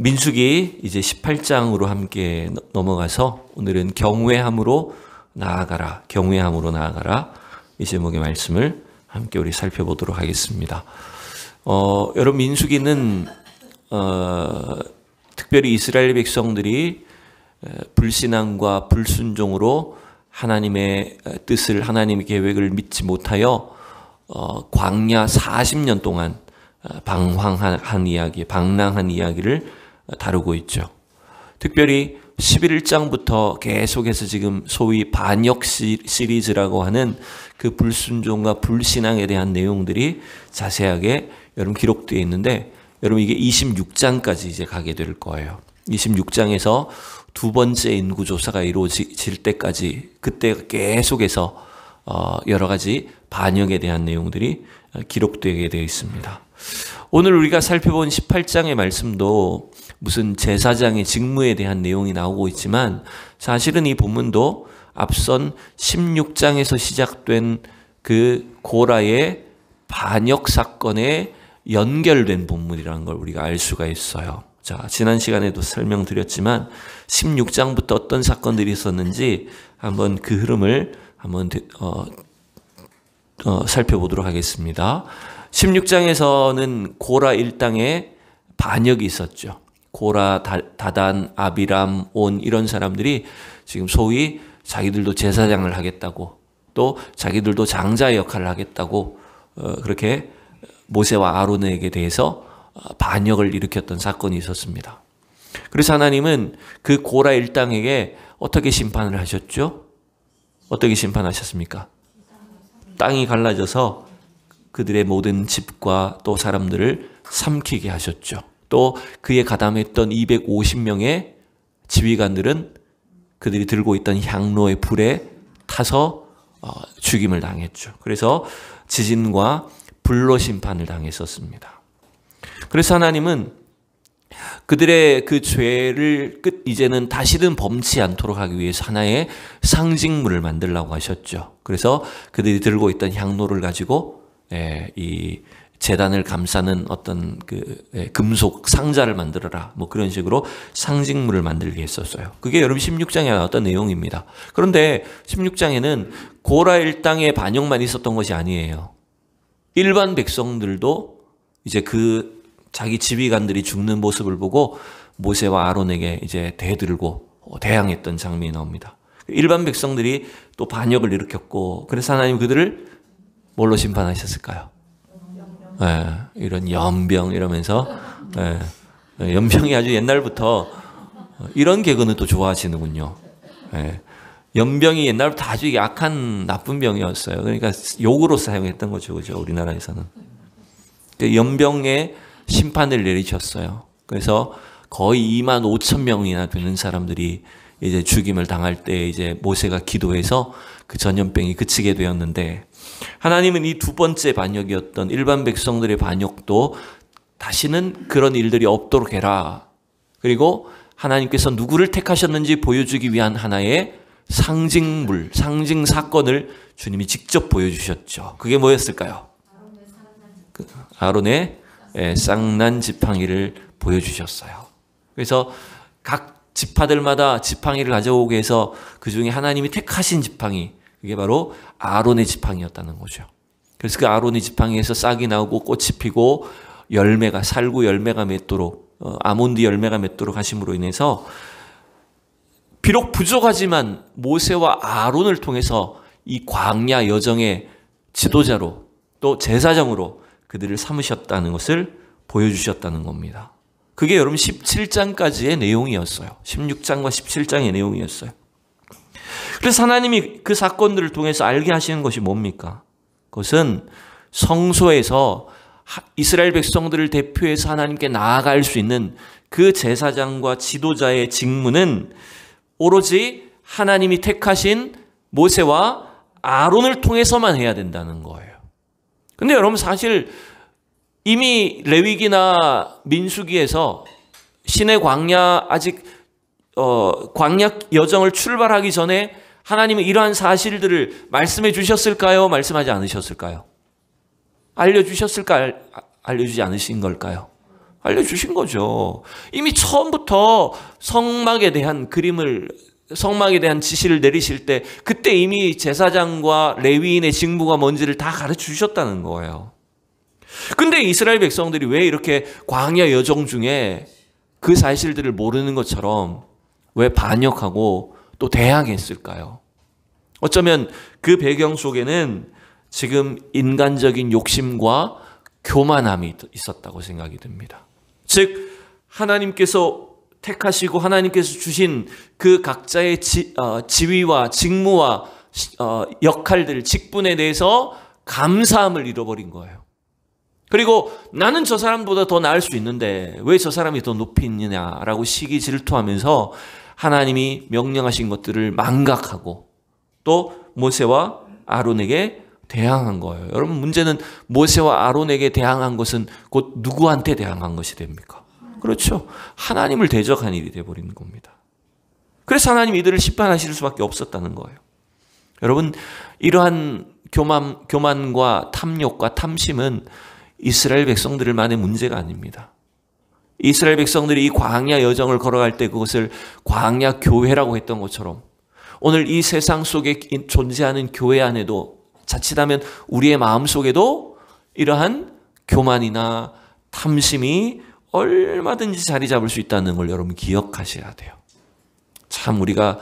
민수기 이제 18장으로 함께 넘어가서 오늘은 경외함으로 나아가라, 경외함으로 나아가라 이 제목의 말씀을 함께 우리 살펴보도록 하겠습니다. 여러분 민수기는 특별히 이스라엘 백성들이 불신앙과 불순종으로 하나님의 뜻을, 하나님의 계획을 믿지 못하여 광야 40년 동안 방황한 이야기, 방랑한 이야기를 다루고 있죠. 특별히 11장부터 계속해서 지금 소위 반역 시리즈라고 하는 그 불순종과 불신앙에 대한 내용들이 자세하게 여러분 기록되어 있는데, 여러분 이게 26장까지 이제 가게 될 거예요. 26장에서 두 번째 인구조사가 이루어질 때까지, 그때 계속해서 여러 가지 반역에 대한 내용들이 기록되게 되어 있습니다. 오늘 우리가 살펴본 18장의 말씀도 무슨 제사장의 직무에 대한 내용이 나오고 있지만, 사실은 이 본문도 앞선 16장에서 시작된 그 고라의 반역 사건에 연결된 본문이라는 걸 우리가 알 수가 있어요. 자, 지난 시간에도 설명드렸지만 16장부터 어떤 사건들이 있었는지 한번 그 흐름을 한번 살펴보도록 하겠습니다. 16장에서는 고라 일당에 반역이 있었죠. 고라, 다단, 아비람, 온 이런 사람들이 지금 소위 자기들도 제사장을 하겠다고, 또 자기들도 장자의 역할을 하겠다고 그렇게 모세와 아론에게 대해서 반역을 일으켰던 사건이 있었습니다. 그래서 하나님은 그 고라 일당에게 어떻게 심판을 하셨죠? 어떻게 심판하셨습니까? 땅이 갈라져서 그들의 모든 집과 또 사람들을 삼키게 하셨죠. 또 그에 가담했던 250명의 지휘관들은 그들이 들고 있던 향로의 불에 타서 죽임을 당했죠. 그래서 지진과 불로 심판을 당했었습니다. 그래서 하나님은 그들의 그 죄를 이제는 다시는 범치 않도록 하기 위해서 하나의 상징물을 만들라고 하셨죠. 그래서 그들이 들고 있던 향로를 가지고 이 제단을 감싸는 어떤 그 금속 상자를 만들어라, 뭐 그런 식으로 상징물을 만들게 했었어요. 그게 여러분 16장에 나왔던 내용입니다. 그런데 16장에는 고라 일당의 반역만 있었던 것이 아니에요. 일반 백성들도 이제 그 자기 지휘관들이 죽는 모습을 보고 모세와 아론에게 이제 대들고 대항했던 장면이 나옵니다. 일반 백성들이 또 반역을 일으켰고, 그래서 하나님 그들을 뭘로 심판하셨을까요? 이런 연병 이러면서, 연병이 아주 옛날부터 이런 개그는 또 좋아하시는군요. 연병이 옛날부터 아주 약한 나쁜 병이었어요. 그러니까 욕으로 사용했던 거죠, 그죠? 우리나라에서는. 연병의 심판을 내리셨어요. 그래서 거의 25,000명이나 되는 사람들이 이제 죽임을 당할 때 이제 모세가 기도해서 그 전염병이 그치게 되었는데, 하나님은 이 두 번째 반역이었던 일반 백성들의 반역도 다시는 그런 일들이 없도록 해라. 그리고 하나님께서 누구를 택하셨는지 보여주기 위한 하나의 상징물, 상징 사건을 주님이 직접 보여주셨죠. 그게 뭐였을까요? 아론의 쌍난 지팡이를 보여주셨어요. 그래서 각 지파들마다 지팡이를 가져오게 해서 그 중에 하나님이 택하신 지팡이, 그게 바로 아론의 지팡이였다는 거죠. 그래서 그 아론의 지팡이에서 싹이 나오고 꽃이 피고 열매가, 살구 열매가 맺도록, 아몬드 열매가 맺도록 하심으로 인해서 비록 부족하지만 모세와 아론을 통해서 이 광야 여정의 지도자로 또 제사장으로 그들을 삼으셨다는 것을 보여주셨다는 겁니다. 그게 여러분 17장까지의 내용이었어요. 16장과 17장의 내용이었어요. 그래서 하나님이 그 사건들을 통해서 알게 하시는 것이 뭡니까? 그것은 성소에서 이스라엘 백성들을 대표해서 하나님께 나아갈 수 있는 그 제사장과 지도자의 직무는 오로지 하나님이 택하신 모세와 아론을 통해서만 해야 된다는 거예요. 근데 여러분 사실 이미 레위기나 민수기에서 신의 광야, 아직 광야 여정을 출발하기 전에 하나님은 이러한 사실들을 말씀해 주셨을까요? 말씀하지 않으셨을까요? 알려주셨을까요? 알려주지 않으신 걸까요? 알려주신 거죠. 이미 처음부터 성막에 대한 지시를 내리실 때 그때 이미 제사장과 레위인의 직무가 뭔지를 다 가르쳐 주셨다는 거예요. 근데 이스라엘 백성들이 왜 이렇게 광야 여정 중에 그 사실들을 모르는 것처럼 왜 반역하고 또 대항했을까요? 어쩌면 그 배경 속에는 지금 인간적인 욕심과 교만함이 있었다고 생각이 듭니다. 즉 하나님께서 택하시고 하나님께서 주신 그 각자의 지위와 직무와 역할들, 직분에 대해서 감사함을 잃어버린 거예요. 그리고 나는 저 사람보다 더 나을 수 있는데 왜 저 사람이 더 높이 있느냐라고 시기 질투하면서 하나님이 명령하신 것들을 망각하고 또 모세와 아론에게 대항한 거예요. 여러분, 문제는 모세와 아론에게 대항한 것은 곧 누구한테 대항한 것이 됩니까? 그렇죠. 하나님을 대적한 일이 되어버리는 겁니다. 그래서 하나님 이들을 심판하실 수밖에 없었다는 거예요. 여러분, 이러한 교만과 탐욕과 탐심은 이스라엘 백성들만의 문제가 아닙니다. 이스라엘 백성들이 이 광야 여정을 걸어갈 때 그것을 광야 교회라고 했던 것처럼 오늘 이 세상 속에 존재하는 교회 안에도 자칫하면 우리의 마음속에도 이러한 교만이나 탐심이 얼마든지 자리 잡을 수 있다는 걸 여러분 기억하셔야 돼요. 참 우리가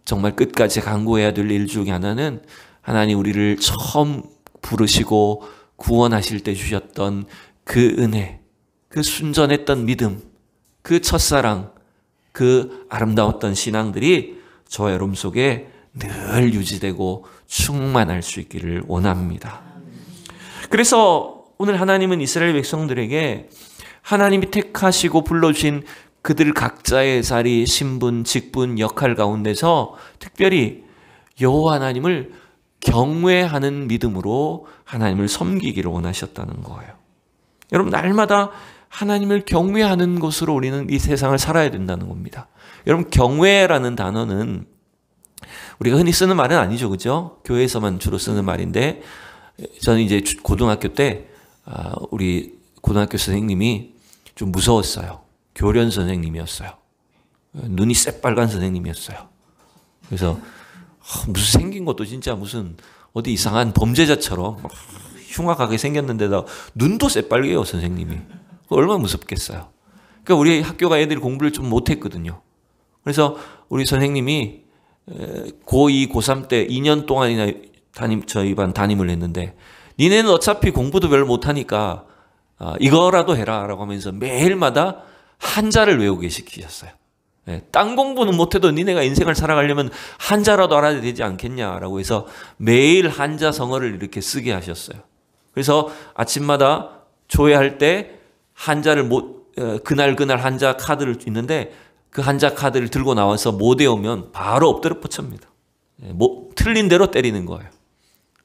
정말 끝까지 간구해야 될 일 중에 하나는 하나님 우리를 처음 부르시고 구원하실 때 주셨던 그 은혜, 그 순전했던 믿음, 그 첫사랑, 그 아름다웠던 신앙들이 저와 여러분 속에 늘 유지되고 충만할 수 있기를 원합니다. 그래서 오늘 하나님은 이스라엘 백성들에게 하나님이 택하시고 불러주신 그들 각자의 자리, 신분, 직분, 역할 가운데서 특별히 여호와 하나님을 경외하는 믿음으로 하나님을 섬기기를 원하셨다는 거예요. 여러분, 날마다 하나님을 경외하는 것으로 우리는 이 세상을 살아야 된다는 겁니다. 여러분, 경외라는 단어는 우리가 흔히 쓰는 말은 아니죠, 그죠? 교회에서만 주로 쓰는 말인데, 저는 이제 고등학교 때 우리 고등학교 선생님이 좀 무서웠어요. 교련 선생님이었어요. 눈이 새빨간 선생님이었어요. 그래서 무슨 생긴 것도 진짜 무슨 어디 이상한 범죄자처럼 흉악하게 생겼는데다 눈도 새빨개요, 선생님이. 얼마나 무섭겠어요. 그러니까 우리 학교가 애들이 공부를 좀 못했거든요. 그래서 우리 선생님이 고2, 고3 때 2년 동안이나 저희 반 담임을 했는데 니네는 어차피 공부도 별로 못하니까 이거라도 해라 라고 하면서 매일마다 한자를 외우게 시키셨어요. 딴 공부는 못해도 니네가 인생을 살아가려면 한자라도 알아야 되지 않겠냐라고 해서 매일 한자 성어를 이렇게 쓰게 하셨어요. 그래서 아침마다 조회할 때 한자를 그날 한자 카드를 있는데 그 한자 카드를 들고 나와서 못 외우면 바로 엎드려 뻗칩니다. 틀린 대로 때리는 거예요.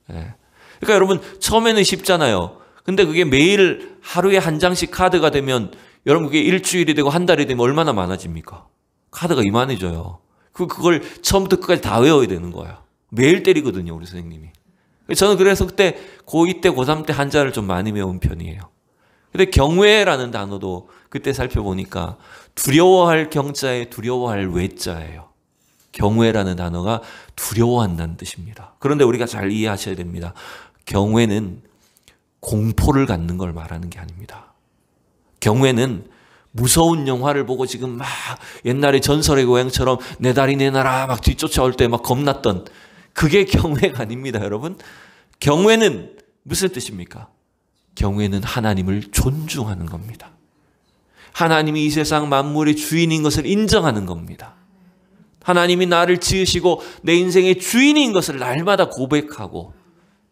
그러니까 여러분, 처음에는 쉽잖아요. 근데 그게 매일 하루에 한 장씩 카드가 되면 여러분 그게 일주일이 되고 한 달이 되면 얼마나 많아집니까? 카드가 이만해져요. 그걸 처음부터 끝까지 다 외워야 되는 거야. 매일 때리거든요, 우리 선생님이. 저는 그래서 그때 고2 때, 고3 때 한자를 좀 많이 외운 편이에요. 근데 경외라는 단어도 그때 살펴보니까 두려워할 경자에 두려워할 외자예요. 경외라는 단어가 두려워한다는 뜻입니다. 그런데 우리가 잘 이해하셔야 됩니다. 경외는 공포를 갖는 걸 말하는 게 아닙니다. 경외는 무서운 영화를 보고 지금 막 옛날에 전설의 고향처럼 내 다리 내놔라 막 뒤쫓아올 때 막 겁났던 그게 경외가 아닙니다, 여러분. 경외는 무슨 뜻입니까? 경외는 하나님을 존중하는 겁니다. 하나님이 이 세상 만물의 주인인 것을 인정하는 겁니다. 하나님이 나를 지으시고 내 인생의 주인인 것을 날마다 고백하고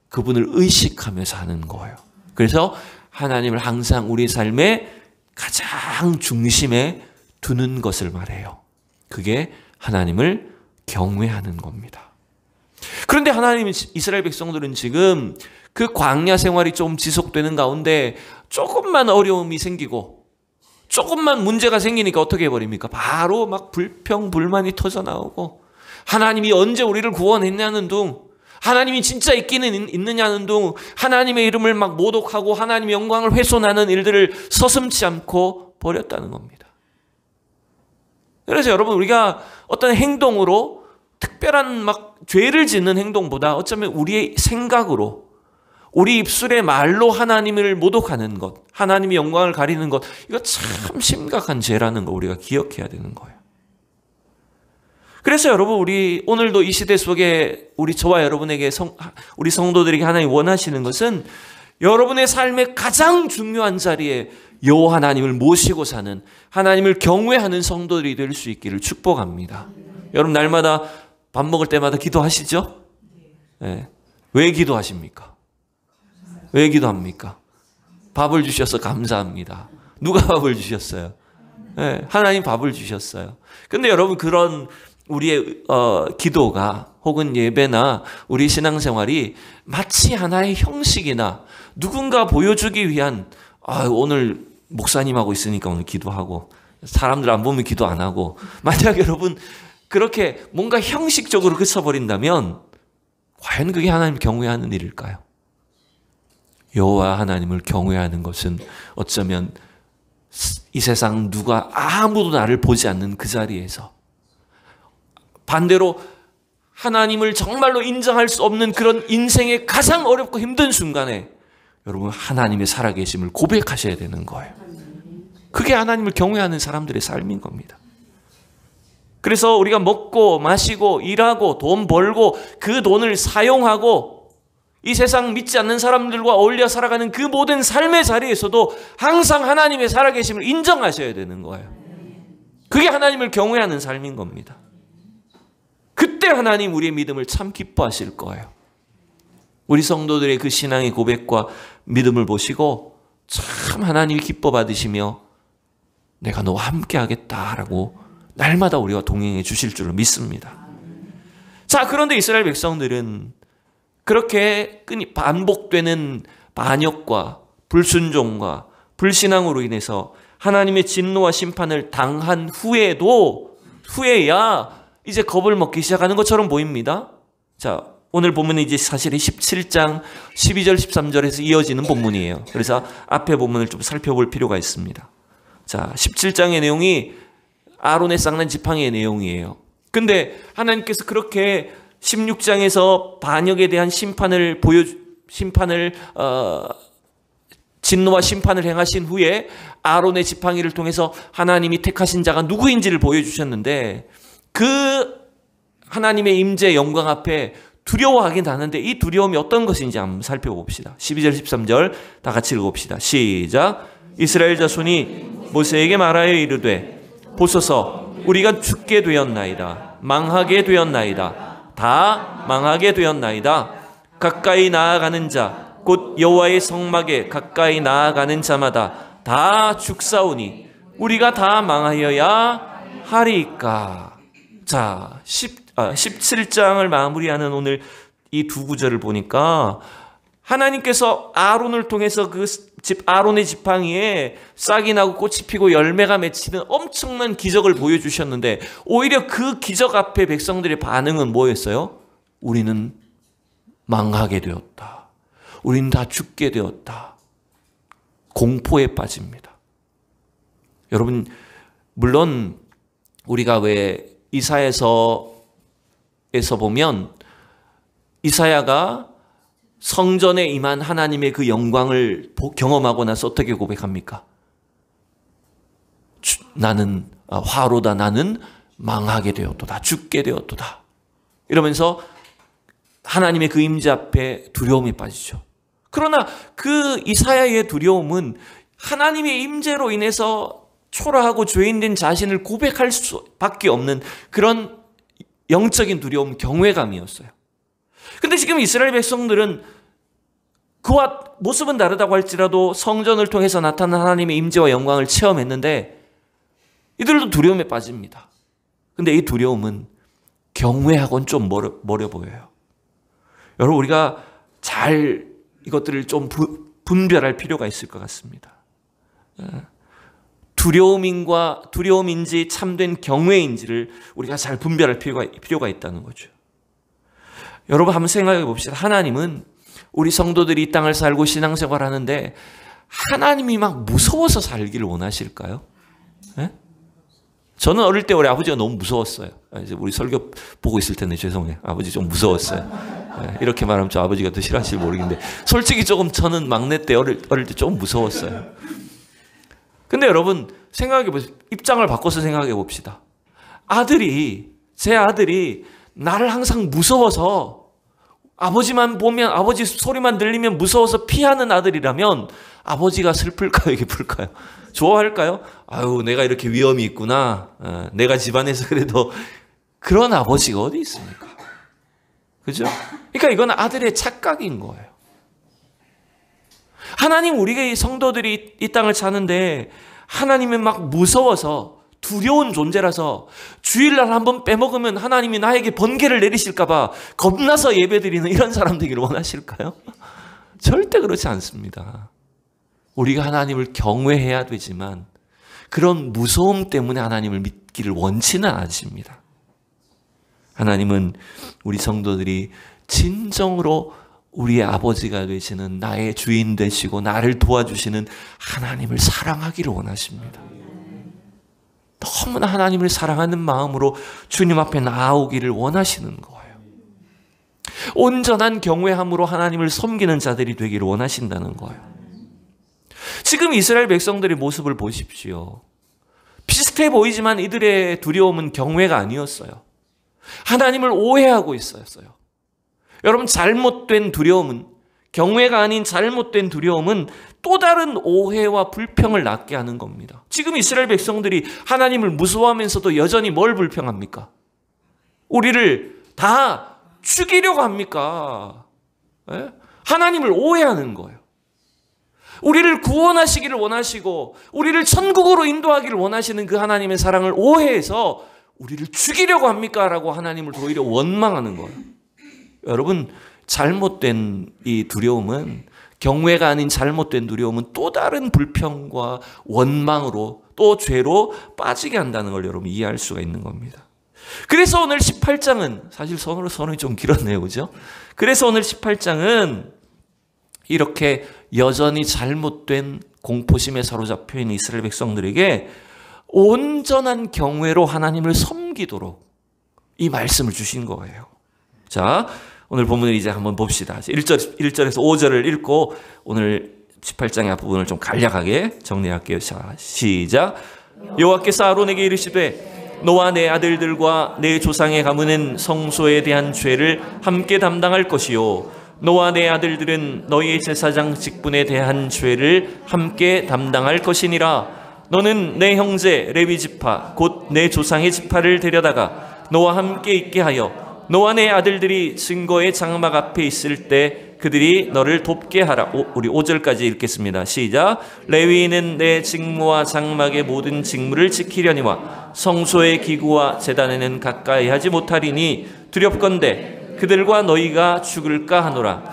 그분을 의식하며 사는 거예요. 그래서 하나님을 항상 우리 삶의 가장 중심에 두는 것을 말해요. 그게 하나님을 경외하는 겁니다. 그런데 하나님, 이스라엘 백성들은 지금 그 광야 생활이 좀 지속되는 가운데 조금만 어려움이 생기고 조금만 문제가 생기니까 어떻게 해버립니까? 바로 막 불평, 불만이 터져 나오고 하나님이 언제 우리를 구원했냐는 둥, 하나님이 진짜 있기는 있느냐는 둥 하나님의 이름을 막 모독하고 하나님의 영광을 훼손하는 일들을 서슴지 않고 버렸다는 겁니다. 그래서 여러분, 우리가 어떤 행동으로 특별한 막 죄를 짓는 행동보다 어쩌면 우리의 생각으로, 우리 입술의 말로 하나님을 모독하는 것, 하나님의 영광을 가리는 것, 이거 참 심각한 죄라는 거 우리가 기억해야 되는 거예요. 그래서 여러분, 우리 오늘도 이 시대 속에 우리 저와 여러분에게 우리 성도들에게 하나님 원하시는 것은 여러분의 삶의 가장 중요한 자리에 여호와 하나님을 모시고 사는, 하나님을 경외하는 성도들이 될 수 있기를 축복합니다. 여러분, 날마다 밥 먹을 때마다 기도하시죠? 네. 왜 기도하십니까? 왜 기도합니까? 밥을 주셔서 감사합니다. 누가 밥을 주셨어요? 네. 하나님 밥을 주셨어요. 근데 여러분, 그런 우리의 기도가 혹은 예배나 우리 신앙생활이 마치 하나의 형식이나 누군가 보여주기 위한, 오늘 목사님하고 있으니까 오늘 기도하고, 사람들 안 보면 기도 안 하고, 만약 여러분 그렇게 뭔가 형식적으로 그쳐버린다면 과연 그게 하나님을 경외하는 일일까요? 여호와 하나님을 경외하는 것은 어쩌면 이 세상 누가 아무도 나를 보지 않는 그 자리에서, 반대로 하나님을 정말로 인정할 수 없는 그런 인생의 가장 어렵고 힘든 순간에 여러분 하나님의 살아계심을 고백하셔야 되는 거예요. 그게 하나님을 경외하는 사람들의 삶인 겁니다. 그래서 우리가 먹고 마시고 일하고 돈 벌고 그 돈을 사용하고 이 세상 믿지 않는 사람들과 어울려 살아가는 그 모든 삶의 자리에서도 항상 하나님의 살아계심을 인정하셔야 되는 거예요. 그게 하나님을 경외하는 삶인 겁니다. 그때 하나님 우리의 믿음을 참 기뻐하실 거예요. 우리 성도들의 그 신앙의 고백과 믿음을 보시고 참 하나님이 기뻐 받으시며 내가 너와 함께 하겠다라고 날마다 우리와 동행해 주실 줄로 믿습니다. 자, 그런데 이스라엘 백성들은 그렇게 반복되는 반역과 불순종과 불신앙으로 인해서 하나님의 진노와 심판을 당한 후에야 이제 겁을 먹기 시작하는 것처럼 보입니다. 자, 오늘 본문은 이제 사실 17장 12절 13절에서 이어지는 본문이에요. 그래서 앞에 본문을 좀 살펴볼 필요가 있습니다. 자, 17장의 내용이 아론의 쌍난 지팡이의 내용이에요. 근데 하나님께서 그렇게 16장에서 반역에 대한 진노와 심판을 행하신 후에 아론의 지팡이를 통해서 하나님이 택하신 자가 누구인지를 보여주셨는데, 그 하나님의 임재 영광 앞에 두려워하긴 하는데 이 두려움이 어떤 것인지 한번 살펴봅시다. 12절 13절 다 같이 읽어봅시다. 시작. 이스라엘 자손이 모세에게 말하여 이르되 보소서 우리가 죽게 되었나이다. 망하게 되었나이다. 다 망하게 되었나이다. 가까이 나아가는 자 곧 여호와의 성막에 가까이 나아가는 자마다 다 죽사오니 우리가 다 망하여야 하리까. 자, 17장을 마무리하는 오늘 이 두 구절을 보니까 하나님께서 아론을 통해서 아론의 지팡이에 싹이 나고 꽃이 피고 열매가 맺히는 엄청난 기적을 보여주셨는데, 오히려 그 기적 앞에 백성들의 반응은 뭐였어요? 우리는 망하게 되었다. 우리는 다 죽게 되었다. 공포에 빠집니다. 여러분, 물론 우리가 왜 이사야서에서 보면 이사야가 성전에 임한 하나님의 그 영광을 경험하고 나서 어떻게 고백합니까? 나는 화로다. 나는 망하게 되었도다. 죽게 되었도다. 이러면서 하나님의 그 임재 앞에 두려움에 빠지죠. 그러나 그 이사야의 두려움은 하나님의 임재로 인해서 초라하고 죄인된 자신을 고백할 수밖에 없는 그런 영적인 두려움, 경외감이었어요. 근데 지금 이스라엘 백성들은 그와 모습은 다르다고 할지라도 성전을 통해서 나타난 하나님의 임재와 영광을 체험했는데 이들도 두려움에 빠집니다. 근데 이 두려움은 경외하고는 좀 멀어 보여요. 여러분, 우리가 잘 이것들을 좀 분별할 필요가 있을 것 같습니다. 두려움인지 참된 경외인지를 우리가 잘 분별할 필요가 있다는 거죠. 여러분 한번 생각해 봅시다. 하나님은 우리 성도들이 이 땅을 살고 신앙생활 하는데 하나님이 막 무서워서 살기를 원하실까요? 네? 저는 어릴 때 우리 아버지가 너무 무서웠어요. 이제 우리 설교 보고 있을 텐데 죄송해요. 아버지 좀 무서웠어요. 네, 이렇게 말하면 저 아버지가 더 싫어하실지 모르겠는데 솔직히 조금 저는 막내 때 어릴 때 조금 무서웠어요. 근데 여러분 생각해 보세요. 입장을 바꿔서 생각해 봅시다. 제 아들이 나를 항상 무서워서 아버지만 보면 아버지 소리만 들리면 무서워서 피하는 아들이라면 아버지가 슬플까요? 기쁠까요? 좋아할까요? 아유 내가 이렇게 위험이 있구나. 내가 집안에서 그래도 그런 아버지가 어디 있습니까? 그죠? 그러니까 이건 아들의 착각인 거예요. 하나님 우리가 성도들이 이 땅을 사는데 하나님은 막 무서워서 두려운 존재라서 주일날 한번 빼먹으면 하나님이 나에게 번개를 내리실까 봐 겁나서 예배드리는 이런 사람 되기를 원하실까요? 절대 그렇지 않습니다. 우리가 하나님을 경외해야 되지만 그런 무서움 때문에 하나님을 믿기를 원치는 않으십니다. 하나님은 우리 성도들이 진정으로 우리의 아버지가 되시는 나의 주인 되시고 나를 도와주시는 하나님을 사랑하기를 원하십니다. 너무나 하나님을 사랑하는 마음으로 주님 앞에 나아오기를 원하시는 거예요. 온전한 경외함으로 하나님을 섬기는 자들이 되기를 원하신다는 거예요. 지금 이스라엘 백성들의 모습을 보십시오. 비슷해 보이지만 이들의 두려움은 경외가 아니었어요. 하나님을 오해하고 있었어요. 여러분 잘못된 두려움은 경외가 아닌 잘못된 두려움은 또 다른 오해와 불평을 낳게 하는 겁니다. 지금 이스라엘 백성들이 하나님을 무서워하면서도 여전히 뭘 불평합니까? 우리를 다 죽이려고 합니까? 예? 하나님을 오해하는 거예요. 우리를 구원하시기를 원하시고 우리를 천국으로 인도하기를 원하시는 그 하나님의 사랑을 오해해서 우리를 죽이려고 합니까? 라고 하나님을 오히려 원망하는 거예요. 여러분 잘못된 이 두려움은 경외가 아닌 잘못된 두려움은 또 다른 불평과 원망으로 또 죄로 빠지게 한다는 걸 여러분 이해할 수가 있는 겁니다. 그래서 오늘 18장은 사실 선언이 좀 길었네요. 그죠? 그래서 오늘 18장은 이렇게 여전히 잘못된 공포심에 사로잡혀 있는 이스라엘 백성들에게 온전한 경외로 하나님을 섬기도록 이 말씀을 주신 거예요. 자, 오늘 본문을 이제 한번 봅시다. 1절에서 5절을 읽고 오늘 18장의 앞부분을 좀 간략하게 정리할게요. 자, 시작. 여호와께서 아론에게 이르시되 너와 내 아들들과 내 조상의 가문은 성소에 대한 죄를 함께 담당할 것이요 너와 내 아들들은 너희의 제사장 직분에 대한 죄를 함께 담당할 것이니라. 너는 내 형제 레위 지파 곧 내 조상의 지파를 데려다가 너와 함께 있게 하여 너와 내 아들들이 증거의 장막 앞에 있을 때 그들이 너를 돕게 하라. 우리 5절까지 읽겠습니다. 시작. 레위인은 내 직무와 장막의 모든 직무를 지키려니와 성소의 기구와 제단에는 가까이 하지 못하리니 두렵건대 그들과 너희가 죽을까 하노라.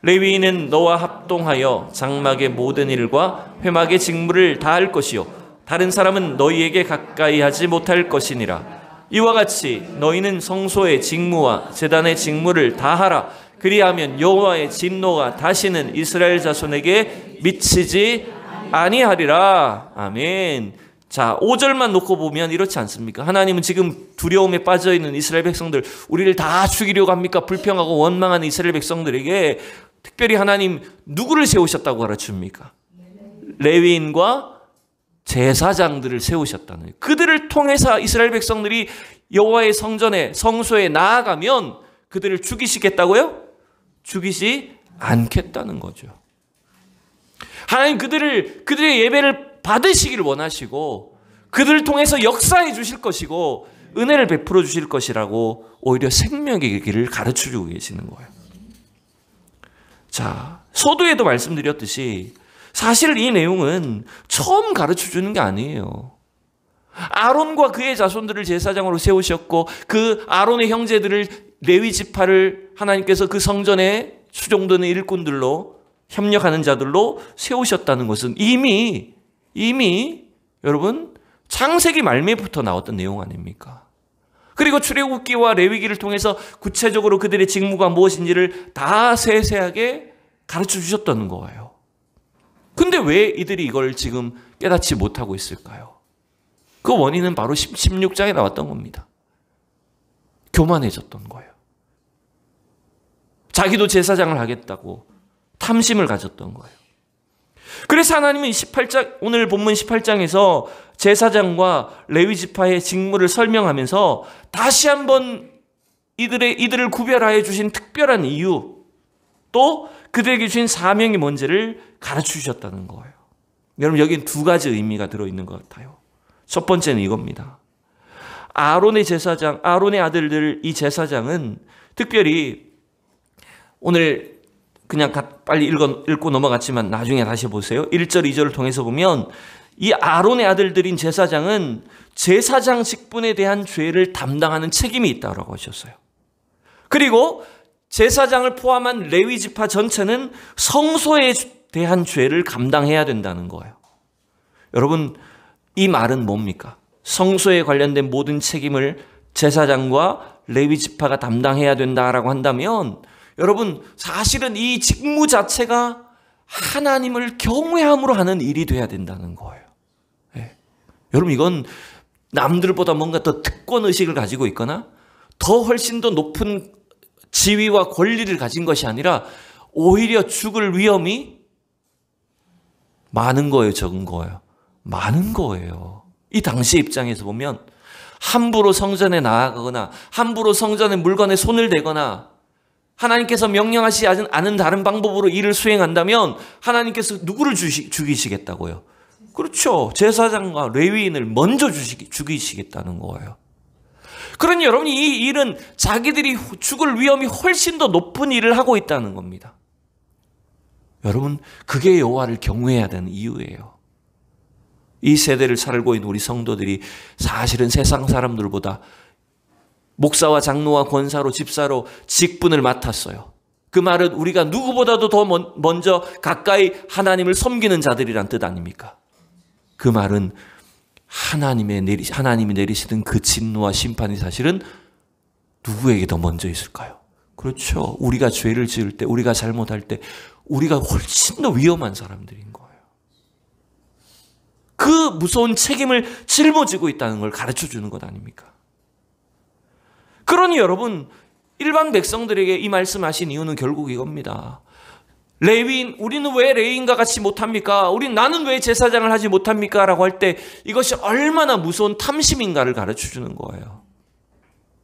레위인은 너와 합동하여 장막의 모든 일과 회막의 직무를 다 할 것이요 다른 사람은 너희에게 가까이 하지 못할 것이니라. 이와 같이 너희는 성소의 직무와 제단의 직무를 다 하라. 그리하면 여호와의 진노가 다시는 이스라엘 자손에게 미치지 아니하리라. 아멘. 자, 5절만 놓고 보면 이렇지 않습니까? 하나님은 지금 두려움에 빠져있는 이스라엘 백성들, 우리를 다 죽이려고 합니까? 불평하고 원망하는 이스라엘 백성들에게 특별히 하나님 누구를 세우셨다고 가르칩니까? 레위인과 제사장들을 세우셨다는 거예요. 그들을 통해서 이스라엘 백성들이 여호와의 성전에 성소에 나아가면 그들을 죽이시겠다고요? 죽이지 않겠다는 거죠. 하나님 그들의 예배를 받으시기를 원하시고 그들을 통해서 역사해 주실 것이고 은혜를 베풀어 주실 것이라고 오히려 생명의 길을 가르쳐 주고 계시는 거예요. 자, 서두에도 말씀드렸듯이 사실 이 내용은 처음 가르쳐 주는 게 아니에요. 아론과 그의 자손들을 제사장으로 세우셨고 그 아론의 형제들을 레위 지파를 하나님께서 그 성전에 수종되는 일꾼들로 협력하는 자들로 세우셨다는 것은 이미 여러분 창세기 말미부터 나왔던 내용 아닙니까? 그리고 출애굽기와 레위기를 통해서 구체적으로 그들의 직무가 무엇인지를 다 세세하게 가르쳐 주셨던 거예요. 근데 왜 이들이 이걸 지금 깨닫지 못하고 있을까요? 그 원인은 바로 16장에 나왔던 겁니다. 교만해졌던 거예요. 자기도 제사장을 하겠다고 탐심을 가졌던 거예요. 그래서 하나님은 18장, 오늘 본문 18장에서 제사장과 레위 지파의 직무를 설명하면서 다시 한번 이들을 구별하여 주신 특별한 이유, 또 그들에게 주신 사명이 뭔지를 가르쳐 주셨다는 거예요. 여러분, 여기는 두 가지 의미가 들어있는 것 같아요. 첫 번째는 이겁니다. 아론의 제사장, 아론의 아들들, 이 제사장은 특별히 오늘 그냥 빨리 읽고 넘어갔지만 나중에 다시 보세요. 1절, 2절을 통해서 보면 이 아론의 아들들인 제사장은 제사장 직분에 대한 죄를 담당하는 책임이 있다고 하셨어요. 그리고 제사장을 포함한 레위 지파 전체는 성소에 대한 죄를 감당해야 된다는 거예요. 여러분, 이 말은 뭡니까? 성소에 관련된 모든 책임을 제사장과 레위 지파가 담당해야 된다라고 한다면 여러분, 사실은 이 직무 자체가 하나님을 경외함으로 하는 일이 돼야 된다는 거예요. 네. 여러분, 이건 남들보다 뭔가 더 특권의식을 가지고 있거나 더 훨씬 더 높은 지위와 권리를 가진 것이 아니라 오히려 죽을 위험이 많은 거예요, 적은 거예요? 많은 거예요. 이 당시 입장에서 보면 함부로 성전에 나아가거나 함부로 성전의 물건에 손을 대거나 하나님께서 명령하시지 않은 다른 방법으로 일을 수행한다면 하나님께서 누구를 죽이시겠다고요? 그렇죠. 제사장과 레위인을 먼저 죽이시겠다는 거예요. 그러니 여러분이 이 일은 자기들이 죽을 위험이 훨씬 더 높은 일을 하고 있다는 겁니다. 여러분, 그게 여호와를 경외해야 되는 이유예요. 이 세대를 살고 있는 우리 성도들이 사실은 세상 사람들보다 목사와 장로와 권사로 집사로 직분을 맡았어요. 그 말은 우리가 누구보다도 더 먼저 가까이 하나님을 섬기는 자들이란 뜻 아닙니까? 그 말은 하나님이 내리시는 그 진노와 심판이 사실은 누구에게 더 먼저 있을까요? 그렇죠. 우리가 죄를 지을 때, 우리가 잘못할 때 우리가 훨씬 더 위험한 사람들인 거예요. 그 무서운 책임을 짊어지고 있다는 걸 가르쳐 주는 것 아닙니까? 그러니 여러분, 일반 백성들에게 이 말씀하신 이유는 결국 이겁니다. 레위인, 우리는 왜 레위인과 같이 못합니까? 나는 왜 제사장을 하지 못합니까? 라고 할 때 이것이 얼마나 무서운 탐심인가를 가르쳐 주는 거예요.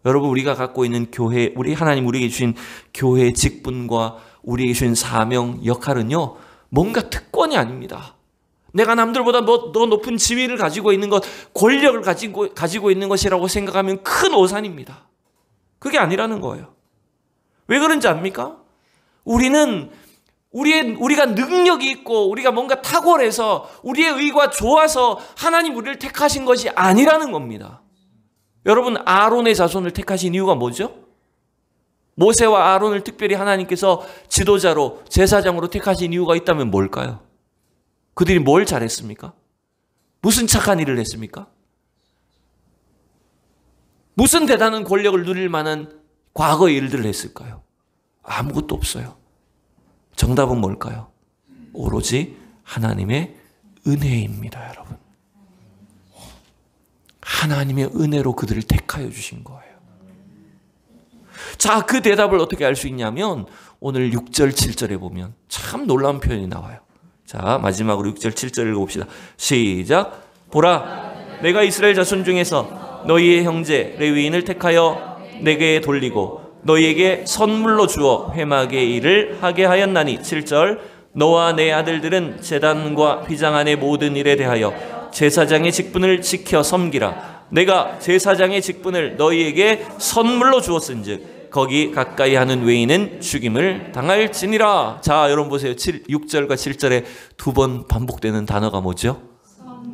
여러분, 우리가 갖고 있는 교회, 하나님 우리에게 주신 교회의 직분과 우리에게 주신 사명, 역할은요, 뭔가 특권이 아닙니다. 내가 남들보다 더 높은 지위를 가지고 있는 것, 권력을 가지고 있는 것이라고 생각하면 큰 오산입니다. 그게 아니라는 거예요. 왜 그런지 압니까? 우리가 능력이 있고 우리가 뭔가 탁월해서 우리의 의가 좋아서 하나님 우리를 택하신 것이 아니라는 겁니다. 여러분, 아론의 자손을 택하신 이유가 뭐죠? 모세와 아론을 특별히 하나님께서 지도자로 제사장으로 택하신 이유가 있다면 뭘까요? 그들이 뭘 잘했습니까? 무슨 착한 일을 했습니까? 무슨 대단한 권력을 누릴 만한 과거의 일들을 했을까요? 아무것도 없어요. 정답은 뭘까요? 오로지 하나님의 은혜입니다, 여러분. 하나님의 은혜로 그들을 택하여 주신 거예요. 자, 그 대답을 어떻게 알 수 있냐면 오늘 6절, 7절에 보면 참 놀라운 표현이 나와요. 자, 마지막으로 6절, 7절 읽어봅시다. 시작. 보라, 내가 이스라엘 자손 중에서 너희의 형제 레위인을 택하여 내게 돌리고 너희에게 선물로 주어 회막의 일을 하게 하였나니. 7절. 너와 내 아들들은 제단과 휘장 안의 모든 일에 대하여 제사장의 직분을 지켜 섬기라. 내가 제사장의 직분을 너희에게 선물로 주었은즉 거기 가까이 하는 외인은 죽임을 당할지니라. 자, 여러분 보세요. 6절과 7절에 두 번 반복되는 단어가 뭐죠?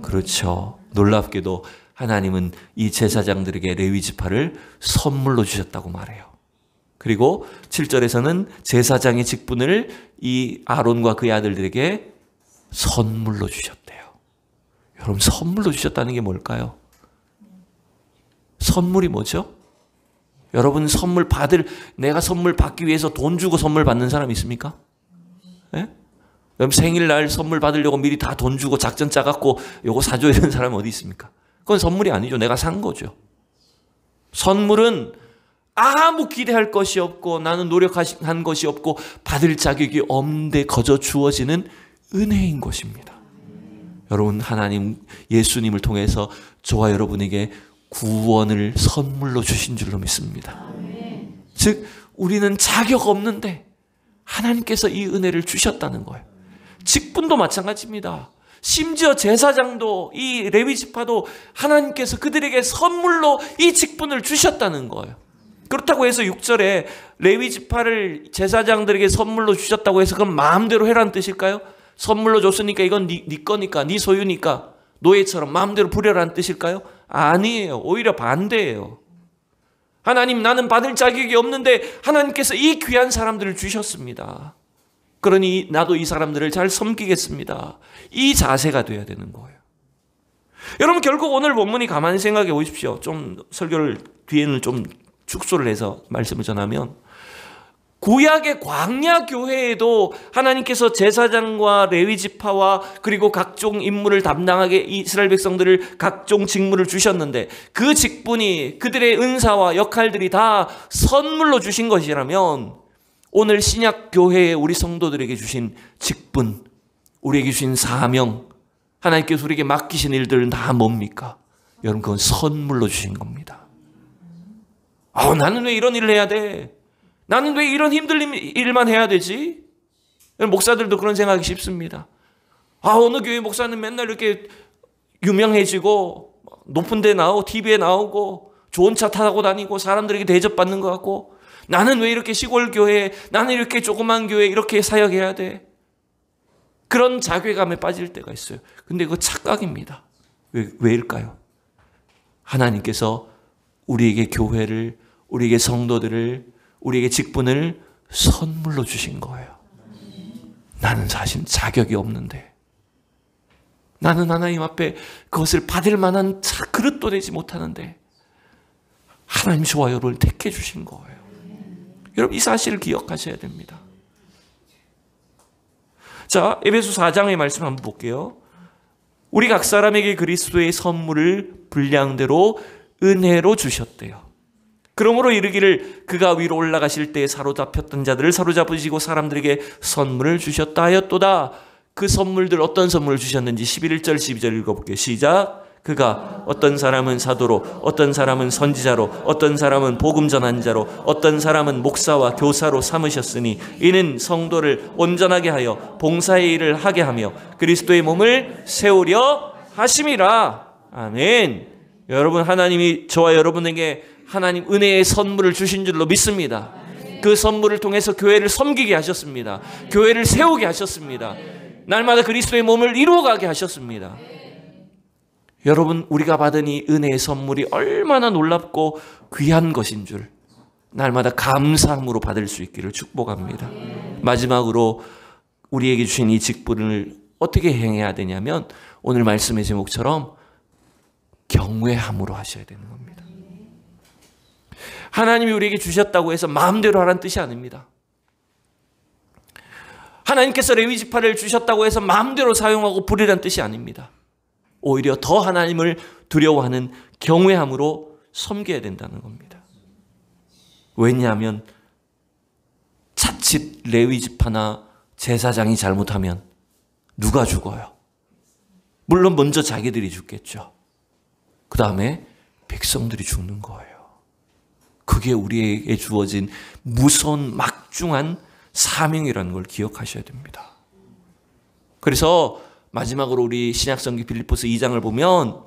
그렇죠. 놀랍게도 하나님은 이 제사장들에게 레위 지파를 선물로 주셨다고 말해요. 그리고 7절에서는 제사장의 직분을 이 아론과 그의 아들들에게 선물로 주셨대요. 여러분, 선물로 주셨다는 게 뭘까요? 선물이 뭐죠? 여러분 내가 선물 받기 위해서 돈 주고 선물 받는 사람 있습니까? 예? 여러분 생일날 선물 받으려고 미리 다 돈 주고 작전 짜갖고 요거 사줘 이런 사람 어디 있습니까? 그건 선물이 아니죠. 내가 산 거죠. 선물은 아무 기대할 것이 없고 나는 노력한 것이 없고 받을 자격이 없는데 거저 주어지는 은혜인 것입니다. 여러분 하나님 예수님을 통해서 저와 여러분에게 구원을 선물로 주신 줄로 믿습니다. 즉 우리는 자격 없는데 하나님께서 이 은혜를 주셨다는 거예요. 직분도 마찬가지입니다. 심지어 제사장도 이 레위 지파도 하나님께서 그들에게 선물로 이 직분을 주셨다는 거예요. 그렇다고 해서 6절에 레위 지파를 제사장들에게 선물로 주셨다고 해서 그건 마음대로 해라는 뜻일까요? 선물로 줬으니까 이건 네 거니까 네 소유니까 노예처럼 마음대로 부려라는 뜻일까요? 아니에요. 오히려 반대예요. 하나님 나는 받을 자격이 없는데 하나님께서 이 귀한 사람들을 주셨습니다. 그러니 나도 이 사람들을 잘 섬기겠습니다. 이 자세가 돼야 되는 거예요. 여러분 결국 오늘 본문이 가만히 생각해 보십시오. 좀 설교를 뒤에는 좀 축소를 해서 말씀을 전하면 구약의 광야 교회에도 하나님께서 제사장과 레위 지파와 그리고 각종 임무를 담당하게 이스라엘 백성들을 각종 직무를 주셨는데 그 직분이 그들의 은사와 역할들이 다 선물로 주신 것이라면 오늘 신약 교회에 우리 성도들에게 주신 직분, 우리에게 주신 사명, 하나님께서 우리에게 맡기신 일들은 다 뭡니까? 여러분 그건 선물로 주신 겁니다. 나는 왜 이런 일을 해야 돼? 나는 왜 이런 힘든 일만 해야 되지? 목사들도 그런 생각이 쉽습니다. 어느 교회 목사는 맨날 이렇게 유명해지고 높은 데 나오고 TV에 나오고 좋은 차 타고 다니고 사람들에게 대접받는 것 같고 나는 왜 이렇게 시골 교회, 나는 이렇게 조그만 교회 이렇게 사역해야 돼? 그런 자괴감에 빠질 때가 있어요. 근데 그거 착각입니다. 왜일까요? 하나님께서 우리에게 교회를, 우리에게 성도들을, 우리에게 직분을 선물로 주신 거예요. 나는 사실 자격이 없는데 나는 하나님 앞에 그것을 받을 만한 그릇도 되지 못하는데 하나님 저와 여러분을 택해 주신 거예요. 여러분 이 사실을 기억하셔야 됩니다. 자, 에베소 4장의 말씀 한번 볼게요. 우리 각 사람에게 그리스도의 선물을 분량대로 은혜로 주셨대요. 그러므로 이르기를 그가 위로 올라가실 때에 사로잡혔던 자들을 사로잡으시고 사람들에게 선물을 주셨다 하였도다. 그 선물들 어떤 선물을 주셨는지 11절 12절 읽어볼게요. 시작. 그가 어떤 사람은 사도로, 어떤 사람은 선지자로, 어떤 사람은 복음 전한 자로, 어떤 사람은 목사와 교사로 삼으셨으니 이는 성도를 온전하게 하여 봉사의 일을 하게 하며 그리스도의 몸을 세우려 하심이라. 아멘. 여러분 하나님이 저와 여러분에게 하나님 은혜의 선물을 주신 줄로 믿습니다. 그 선물을 통해서 교회를 섬기게 하셨습니다. 교회를 세우게 하셨습니다. 날마다 그리스도의 몸을 이루어가게 하셨습니다. 여러분 우리가 받은 이 은혜의 선물이 얼마나 놀랍고 귀한 것인 줄 날마다 감사함으로 받을 수 있기를 축복합니다. 마지막으로 우리에게 주신 이 직분을 어떻게 행해야 되냐면 오늘 말씀의 제목처럼 경외함으로 하셔야 되는 겁니다. 하나님이 우리에게 주셨다고 해서 마음대로 하라는 뜻이 아닙니다. 하나님께서 레위 지파를 주셨다고 해서 마음대로 사용하고 부리라는 뜻이 아닙니다. 오히려 더 하나님을 두려워하는 경외함으로 섬겨야 된다는 겁니다. 왜냐하면 자칫 레위 지파나 제사장이 잘못하면 누가 죽어요? 물론 먼저 자기들이 죽겠죠. 그 다음에 백성들이 죽는 거예요. 그게 우리에게 주어진 무서운 막중한 사명이라는 걸 기억하셔야 됩니다. 그래서 마지막으로 우리 신약성경 빌립보서 2장을 보면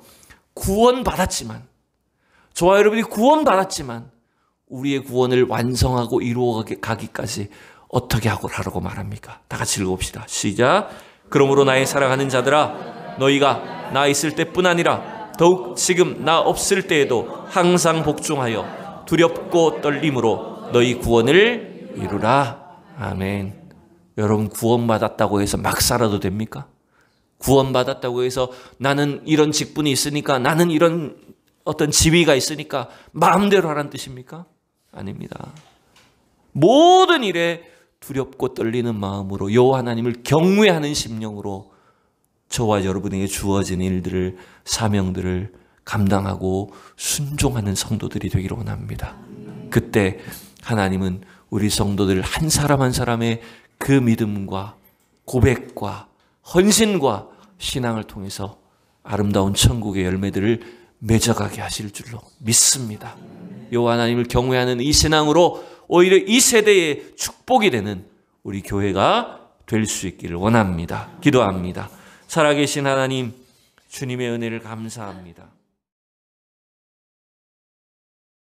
구원받았지만 저와 여러분이 구원받았지만 우리의 구원을 완성하고 이루어가기까지 어떻게 하라고 말합니까? 다 같이 읽어봅시다. 시작. 그러므로 나의 사랑하는 자들아 너희가 나 있을 때뿐 아니라 더욱 지금 나 없을 때에도 항상 복종하여 두렵고 떨림으로 너희 구원을 이루라. 아멘. 여러분 구원받았다고 해서 막 살아도 됩니까? 구원받았다고 해서 나는 이런 직분이 있으니까 나는 이런 어떤 지위가 있으니까 마음대로 하라는 뜻입니까? 아닙니다. 모든 일에 두렵고 떨리는 마음으로 여호와 하나님을 경외하는 심령으로 저와 여러분에게 주어진 일들을, 사명들을 감당하고 순종하는 성도들이 되기를 원합니다. 그때 하나님은 우리 성도들 한 사람 한 사람의 그 믿음과 고백과 헌신과 신앙을 통해서 아름다운 천국의 열매들을 맺어가게 하실 줄로 믿습니다. 여호와 하나님을 경외하는 이 신앙으로 오히려 이 세대의 축복이 되는 우리 교회가 될 수 있기를 원합니다. 기도합니다. 살아계신 하나님, 주님의 은혜를 감사합니다.